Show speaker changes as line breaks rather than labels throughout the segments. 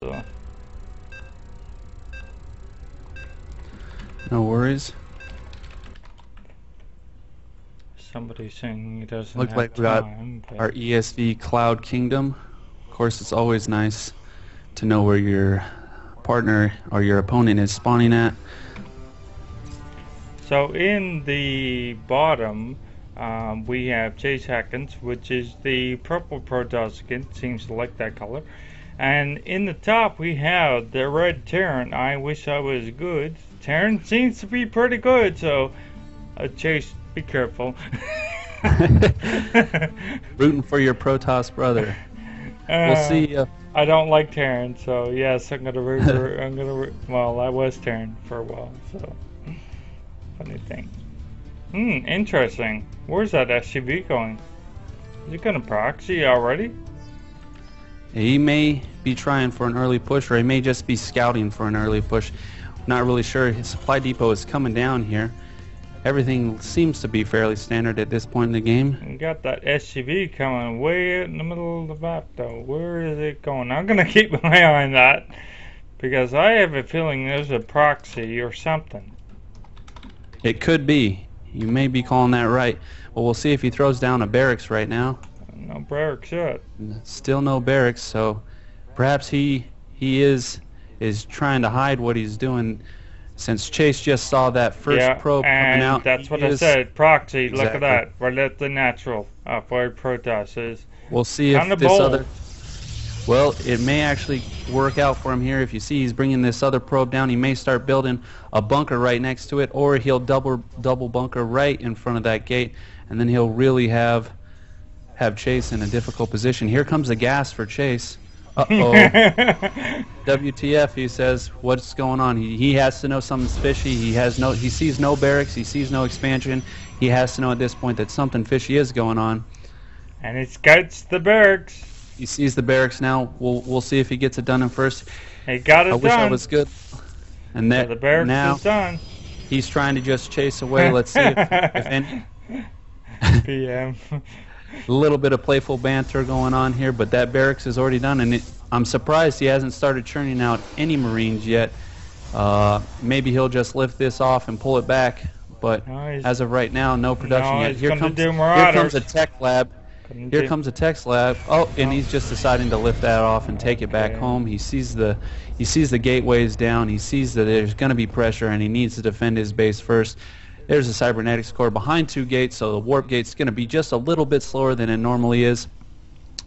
So,
No worries.
somebody's saying he doesn't
Looks
have
like we got
time, but
our ESV Cloud Kingdom. Of course, it's always nice to know where your partner or your opponent is spawning at.
so in the bottom, we have Chase Atkins, which is the purple Protoss skin. Seems to like that color. And in the top, we have the red Terran. I wish I was good. Terran seems to be pretty good, so Chase, be careful.
Rooting for your Protoss brother. We'll
uh,
see.
I don't like Terran, so yes, I'm gonna root for. I'm gonna. Well, I was Terran for a while, so funny thing. Interesting. Where's that SUV going? Is it gonna proxy already?
He may be trying for an early push, or he may just be scouting for an early push. Not really sure. His supply depot is coming down here. Everything seems to be fairly standard at this point in the game.
You got that SUV coming way out in the middle of the map, though. Where is it going? I'm gonna keep my eye on that because I have a feeling there's a proxy or something.
It could be. You may be calling that right. Well, we'll see if he throws down a barracks right now.
No barracks yet.
Still no barracks, so perhaps he is trying to hide what he's doing. Since Chase just saw that first
Yeah,
probe coming
and
out,
that's
he
what I
is
said. Proxy. Look at
exactly.
that. Right at the natural. For Protoss is
We'll see
kind
if
of
this
bold.
other. Well, it may actually work out for him here. If you see he's bringing this other probe down, he may start building a bunker right next to it, or he'll double bunker right in front of that gate, and then he'll really have Chase in a difficult position. Here comes the gas for Chase. Uh-oh. WTF, he says. What's going on? He has to know something's fishy. He sees no barracks. He sees no expansion. He has to know at this point that something fishy is going on.
And it scouts the barracks.
He sees the barracks now. We'll see if he gets it done in first.
He got it
I wish
done.
I was good. And
So
that
the barracks
now
is done.
he's trying to just chase away. Let's see if any.
PM.
A little bit of playful banter going on here, but that barracks is already done, and I'm surprised he hasn't started churning out any Marines yet. Maybe he'll just lift this off and pull it back, but
No,
as of right now, no production
no,
yet.
he's
Here
gonna
comes
do
here
Marauders.
comes a tech lab. Here comes a tech lab. Oh, and he's just deciding to lift that off and take it back
Okay.
home. He sees the gateways down. He sees that there's going to be pressure, and he needs to defend his base first. There's a cybernetics core behind two gates, so the warp gate's going to be just a little bit slower than it normally is.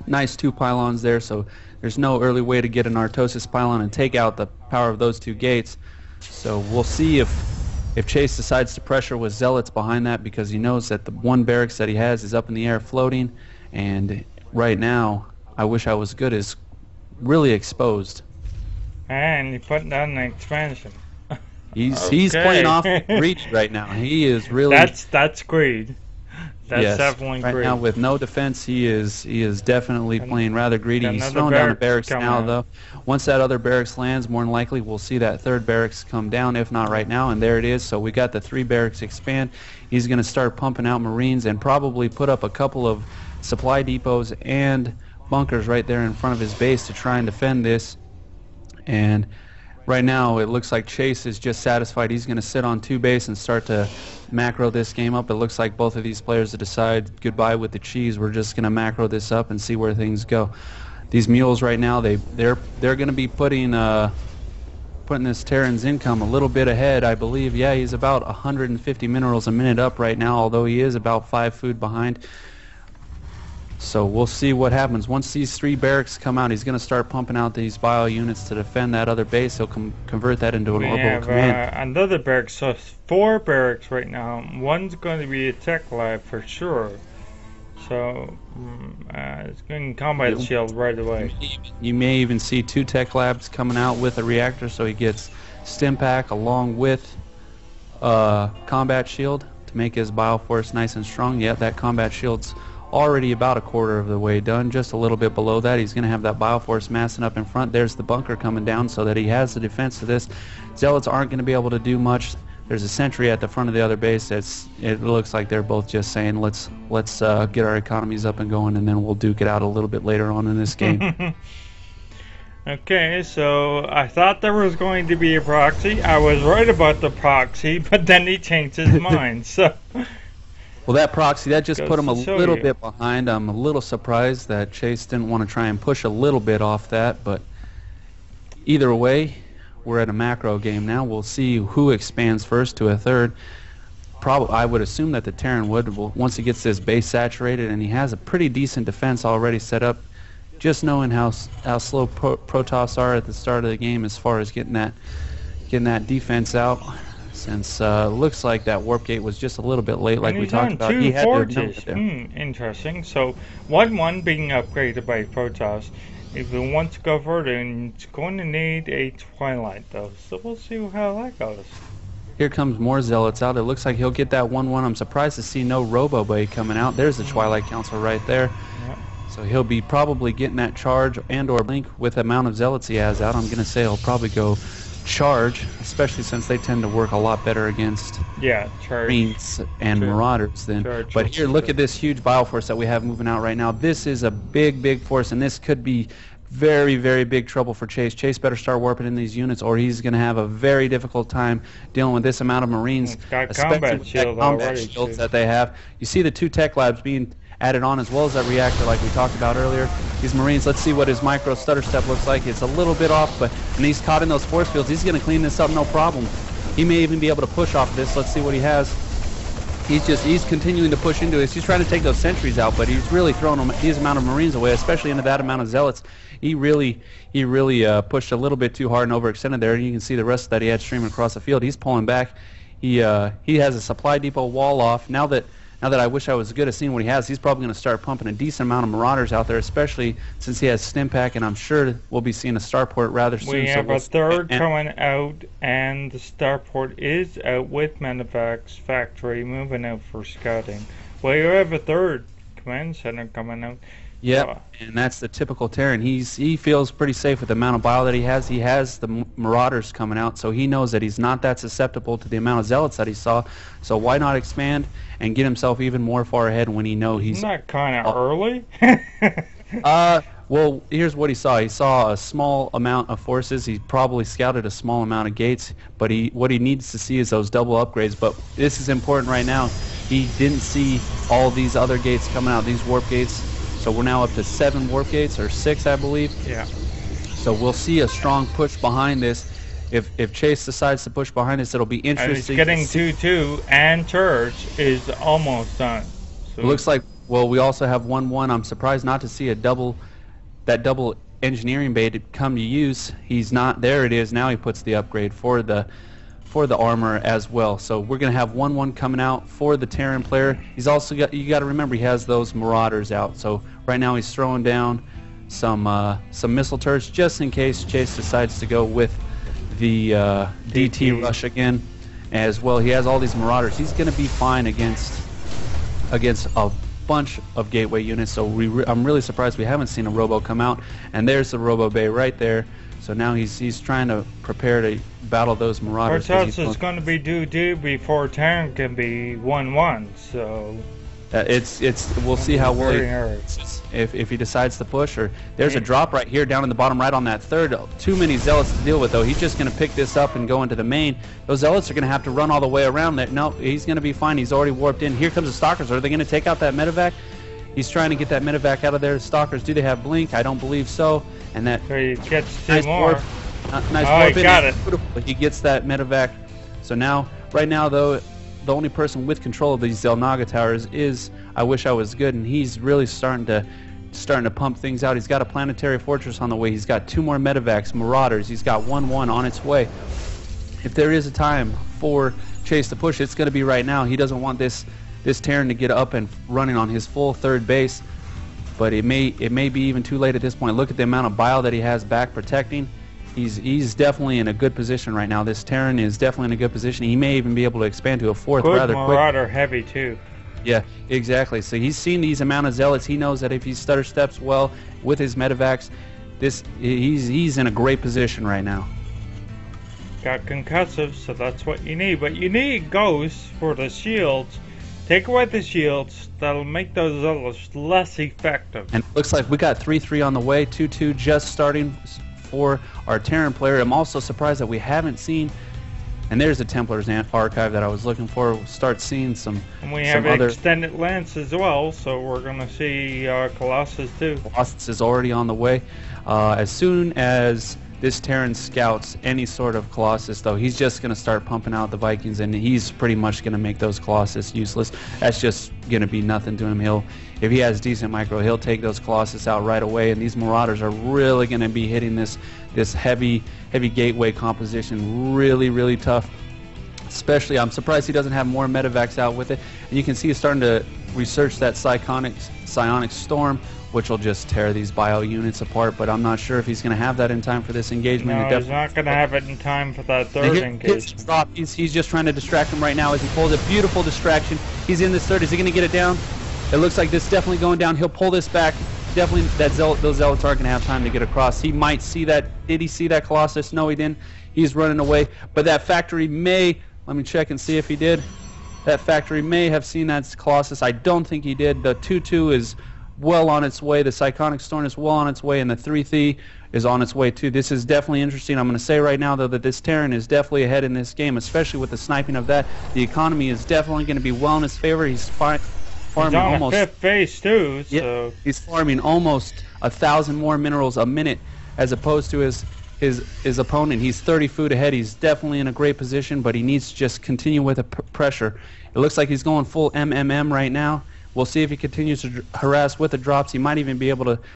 Nice two pylons there, so there's no early way to get an Artosis pylon and take out the power of those two gates. So we'll see if Chase decides to pressure with Zealots behind that, because he knows that the one barracks that he has is up in the air floating, and right now, I wish I was good, is really exposed.
And you put down the expansion.
He's playing off reach right now. He is really
That's greed. That's
yes.
definitely
Right
greed.
now with no defense, he is definitely playing rather greedy. He's
another
throwing down the
barracks
barracks now,
coming.
though. Once that other barracks lands, more than likely we'll see that third barracks come down, if not right now, and there it is. So we got the three barracks expand. He's going to start pumping out Marines and probably put up a couple of supply depots and bunkers right there in front of his base to try and defend this. And right now, it looks like Chase is just satisfied. He's going to sit on two base and start to macro this game up. It looks like both of these players decide goodbye with the cheese. We're just going to macro this up and see where things go. These mules right now, they're going to be putting this Terran's income a little bit ahead, I believe. Yeah, he's about 150 minerals a minute up right now, although he is about 5 food behind. So we'll see what happens. Once these three barracks come out, he's going to start pumping out these bio units to defend that other base. He'll convert that into an
We
orbital
have
command.
another barracks, so 4 barracks right now. One's going to be a tech lab for sure. So it's going to combat shield right away.
You may even see 2 tech labs coming out with a reactor, so he gets stim pack along with combat shield to make his bioforce nice and strong. Yeah, that combat shield's already about a quarter of the way done, just a little bit below that. He's going to have that bioforce massing up in front. There's the bunker coming down so that he has the defense to this. Zealots aren't going to be able to do much. There's a sentry at the front of the other base. It looks like they're both just saying, let's get our economies up and going, and then we'll duke it out a little bit later on in this game.
Okay, so I thought there was going to be a proxy. I was right about the proxy, but then he changed his mind. So
Well, that proxy, that just
goes
put him
to
a
show
little
you.
bit behind. I'm a little surprised that Chase didn't want to try and push a little bit off that, but either way, we're at a macro game now. We'll see who expands first to a third. Probably, I would assume that the Terran would, once he gets this base saturated, and he has a pretty decent defense already set up. Just knowing how slow Protoss are at the start of the game as far as getting that defense out, since looks like that warp gate was just a little bit late, like
And
we
he's
talked
on
about.
two
He had to have known
forges.
it there.
Interesting. So 1-1 being upgraded by Protoss. If it wants to go further, and it's going to need a Twilight though. So we'll see how that goes.
Here comes more Zealots out. It looks like he'll get that 1-1. I'm surprised to see no Robo Bay coming out. There's the Twilight Council right there.
Yep.
So he'll be probably getting that charge and or blink with the amount of Zealots he has out. I'm going to say he'll probably go charge, especially since they tend to work a lot better against
Yeah, charge.
Marines and
Sure.
Marauders than.
Charge.
But here, look at this huge Bioforce that we have moving out right now. This is a big force, and this could be very, very big trouble for Chase. Chase better start warping in these units, or he's going to have a very difficult time dealing with this amount of Marines,
It's got
especially
combat
with
shield
that combat
already,
shields
too.
that they have. You see the 2 tech labs being added on, as well as that reactor like we talked about earlier. These Marines, let's see what his micro stutter step looks like. It's a little bit off, but and he's caught in those force fields. He's going to clean this up no problem. He may even be able to push off of this. Let's see what he has. He's continuing to push into this. He's trying to take those sentries out, but he's really throwing his amount of Marines away, especially into that amount of Zealots. He really pushed a little bit too hard and overextended there. You can see the rest that he had streaming across the field. He's pulling back. He has a supply depot wall off. Now that I wish I was good at seeing what he has, he's probably going to start pumping a decent amount of Marauders out there, especially since he has Stimpak, and I'm sure we'll be seeing a starport rather soon.
We
so
have
we'll
a third
and-
coming out, and the starport is out with Medivacs Factory moving out for scouting. Well, you have a third command center coming out.
Yep, and that's the typical Terran. He feels pretty safe with the amount of bile that he has. He has the Marauders coming out, so he knows that he's not that susceptible to the amount of Zealots that he saw. So why not expand and get himself even more far ahead when he knows he's...
Isn't that kind of early?
Well, here's what he saw. He saw a small amount of forces. He probably scouted a small amount of gates, but what he needs to see is those double upgrades. But this is important right now. He didn't see all these other gates coming out, these warp gates. So we're now up to 7 warp gates, or 6, I believe.
Yeah.
So we'll see a strong push behind this. If Chase decides to push behind this, it'll be
And
interesting.
it's getting
to see.
2-2, and Church is almost done. So
It looks like, well, we also have 1-1. I'm surprised not to see that double engineering bay to come to use. He's not. There it is. Now he puts the upgrade for the armor as well. So we're going to have 1-1 coming out for the Terran player. He's also got, you got to remember, he has those Marauders out. So right now he's throwing down some missile turrets just in case Chase decides to go with the DT rush again as well. He has all these Marauders. He's going to be fine against a bunch of gateway units. So I'm really surprised we haven't seen a Robo come out. And there's the Robo Bay right there. So now he's trying to prepare to battle those Marauders.
Cortez is going to be due before Terran can be 1-1. So
we'll see how well
very hard.
if he decides to push. Or there's a drop right here down in the bottom right on that third. Too many Zealots to deal with though. He's just going to pick this up and go into the main. Those Zealots are going to have to run all the way around. That no, he's going to be fine. He's already warped in. Here comes the Stalkers. Are they going to take out that Medivac? He's trying to get that Medivac out of there. Stalkers, do they have blink? I don't believe so. And that
So he gets 2
nice
more.
warp, nice
Oh,
warp
he
in.
got it.
Beautiful. He gets that Medivac. So now, right now though, the only person with control of these Xel'Naga towers is I Wish I Was Good, and he's really starting to pump things out. He's got a planetary fortress on the way. He's got 2 more Medivacs, Marauders. He's got 1-1 on its way. If there is a time for Chase to push, it's going to be right now. He doesn't want this Terran to get up and running on his full third base, but it may be even too late at this point. Look at the amount of bile that he has back protecting. He's definitely in a good position right now. This Terran is definitely in a good position. He may even be able to expand to a 4th
Good
rather quick.
Marauder heavy too.
Yeah, exactly. So he's seen these amount of Zealots. He knows that if he stutter steps well with his Medivacs, he's in a great position right now.
Got concussive, so that's what you need. But you need ghosts for the shields. Take away the shields. That'll make those others less effective.
And it looks like we got 3-3 on the way. 2-2 just starting for our Terran player. I'm also surprised that we haven't seen, and there's a Templar's archive that I was looking for. We'll start seeing some.
And we have
other
extended lance as well, so we're going to see Colossus too.
Colossus is already on the way. As soon as this Terran scouts any sort of Colossus, though, he's just going to start pumping out the Vikings, and he's pretty much going to make those Colossus useless. That's just going to be nothing to him. If he has decent micro, he'll take those Colossus out right away, and these Marauders are really going to be hitting this heavy gateway composition really tough. Especially, I'm surprised he doesn't have more medevacs out with it. And you can see he's starting to research that psionic storm, which will just tear these bio units apart. But I'm not sure if he's going to have that in time for this engagement.
No, he's not going to have it in time for that third engagement.
He's just trying to distract him right now as he pulls a beautiful distraction. He's in this third. Is he going to get it down? It looks like this is definitely going down. He'll pull this back. Definitely, those Zealots aren't going to have time to get across. He might see that. Did he see that Colossus? No, he didn't. He's running away. But that factory may... Let me check and see if he did. That factory may have seen that Colossus. I don't think he did. The 2-2 is well on its way. The Psionic Storm is well on its way, and the 3-3 is on its way too. This is definitely interesting. I'm going to say right now, though, that this Terran is definitely ahead in this game, especially with the sniping of that. The economy is definitely going to be well in his favor. He's farming almost...
He's on a 5th phase too, so...
Yeah, he's farming almost 1,000 more minerals a minute as opposed to his opponent. He's 30 food ahead. He's definitely in a great position, but he needs to just continue with the pressure. It looks like he's going full MMM right now. We'll see if he continues to harass with the drops. He might even be able to